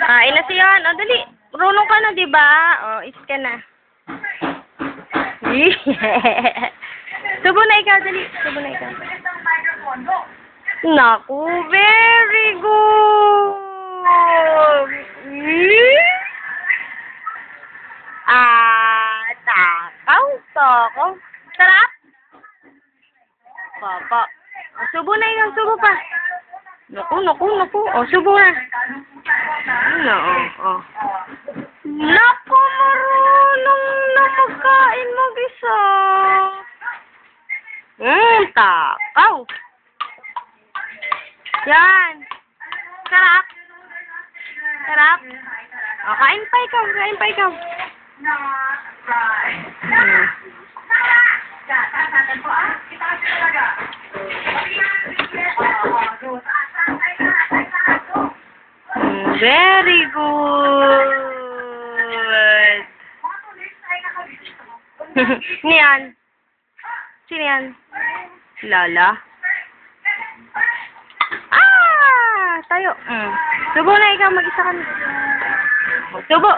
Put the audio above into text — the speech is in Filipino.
Kain na siya. O, dali. Marunong ka na, di ba? O, is ka na. Subo na ikaw, dali. Subo na ikaw. Naku, very good. Takaw. Sarap? Papa. O, subo na ikaw, subo pa. Naku. O, subo na. No, o. Naku, marunong na magkain mag-isa. Takaw. Yan. Sarap. O, kain pa ikaw. Very good. Sino yan? Lala? Tayo. Subo na ikaw, mag-isa ka na. Subo.